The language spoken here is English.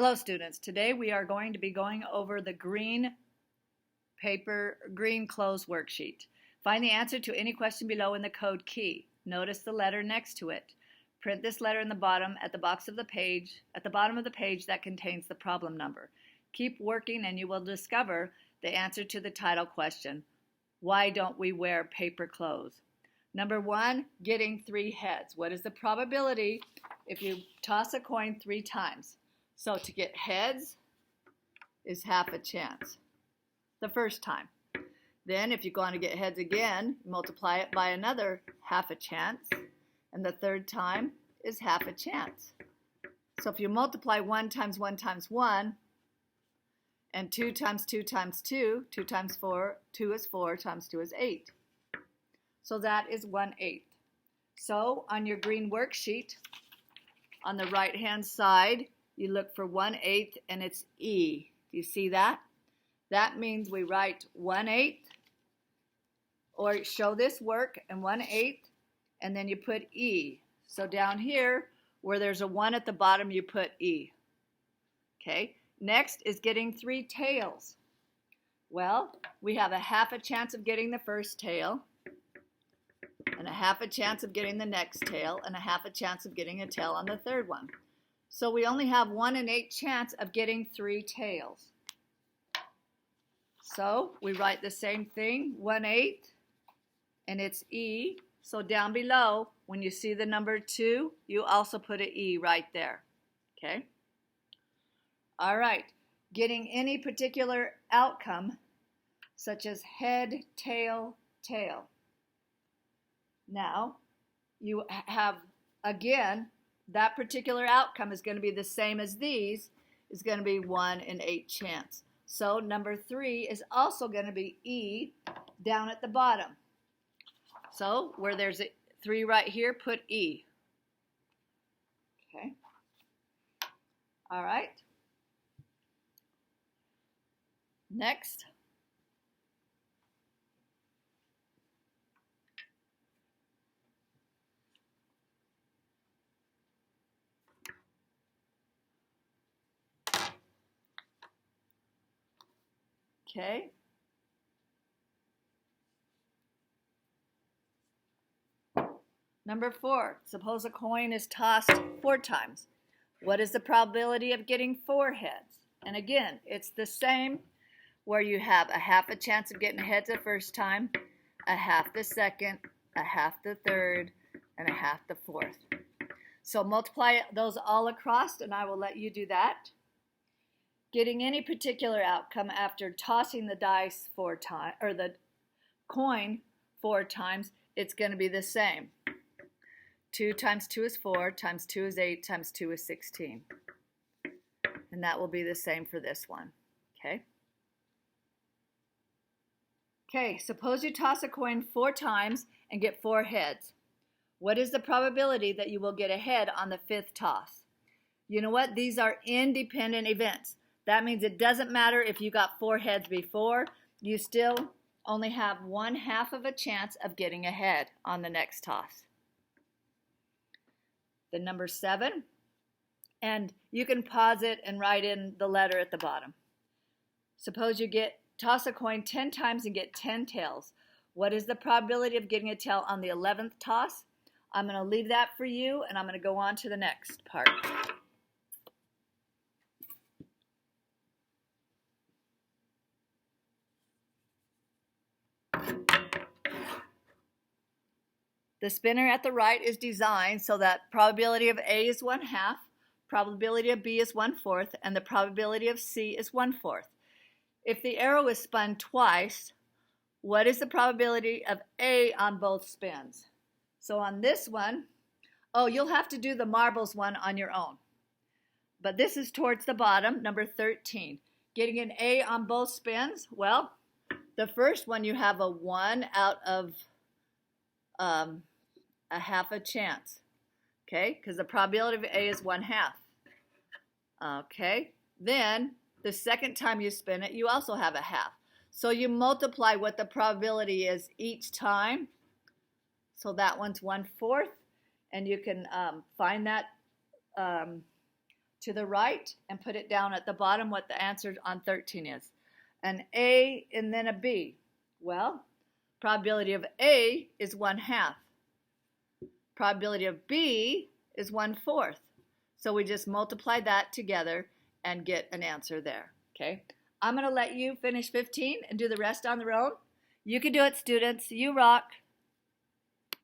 Hello students, today we are going to be going over the green clothes worksheet. Find the answer to any question below in the code key. Notice the letter next to it. Print this letter in the bottom at the bottom of the page that contains the problem number. Keep working and you will discover the answer to the title question, why don't we wear paper clothes? Number 1, getting 3 heads. What is the probability if you toss a coin 3 times? So to get heads is half a chance the first time. Then if you want to get heads again, multiply it by another half a chance. And the third time is half a chance. So if you multiply 1 times 1 times 1, and 2 times 2 times 2, 2 times 4, 2 is 4, times 2 is 8. So that is 1/8. So on your green worksheet, on the right-hand side, you look for 1/8 and it's E. Do you see that? That means we write 1/8 or show this work and 1/8 and then you put E. So down here where there's a 1 at the bottom you put E. Okay, next is getting 3 tails. Well, we have a half a chance of getting the first tail and a half a chance of getting the next tail and a half a chance of getting a tail on the third one. So we only have 1 in 8 chance of getting 3 tails. So we write the same thing, 1/8, and it's E. So down below, when you see the number 2, you also put an E right there. Okay? All right. Getting any particular outcome, such as head, tail, tail. Now, you have, again, that particular outcome is going to be the same as these, is going to be 1 in 8 chance. So number 3 is also going to be E down at the bottom. So where there's a 3 right here, put E. Okay. All right. Next. Okay. Number 4, suppose a coin is tossed 4 times. What is the probability of getting 4 heads? And again, it's the same where you have a half a chance of getting heads the first time, a half the second, a half the third, and a half the fourth. So multiply those all across and I will let you do that. Getting any particular outcome after tossing the dice 4 times, or the coin 4 times, it's going to be the same. 2 times 2 is 4, times 2 is 8, times 2 is 16. And that will be the same for this one. Okay? Okay, suppose you toss a coin 4 times and get 4 heads. What is the probability that you will get a head on the 5th toss? You know what? These are independent events. That means it doesn't matter if you got 4 heads before, you still only have 1/2 of a chance of getting a head on the next toss. The number 7, and you can pause it and write in the letter at the bottom. Suppose you toss a coin 10 times and get 10 tails. What is the probability of getting a tail on the 11th toss? I'm going to leave that for you, and I'm going to go on to the next part. The spinner at the right is designed so that probability of A is 1/2, probability of B is 1/4, and the probability of C is 1/4. If the arrow is spun twice, what is the probability of A on both spins? So on this one, you'll have to do the marbles one on your own. But this is towards the bottom, number 13. Getting an A on both spins, well, the first one you have a 1 out of a half a chance, okay, because the probability of A is 1/2. Okay, then the second time you spin it, you also have a half. So you multiply what the probability is each time. So that one's 1/4, and you can find that to the right and put it down at the bottom what the answer on 13 is. An A and then a B. Well, probability of A is 1/2. Probability of B is 1/4. So we just multiply that together and get an answer there. Okay? I'm going to let you finish 15 and do the rest on their own. You can do it, students. You rock.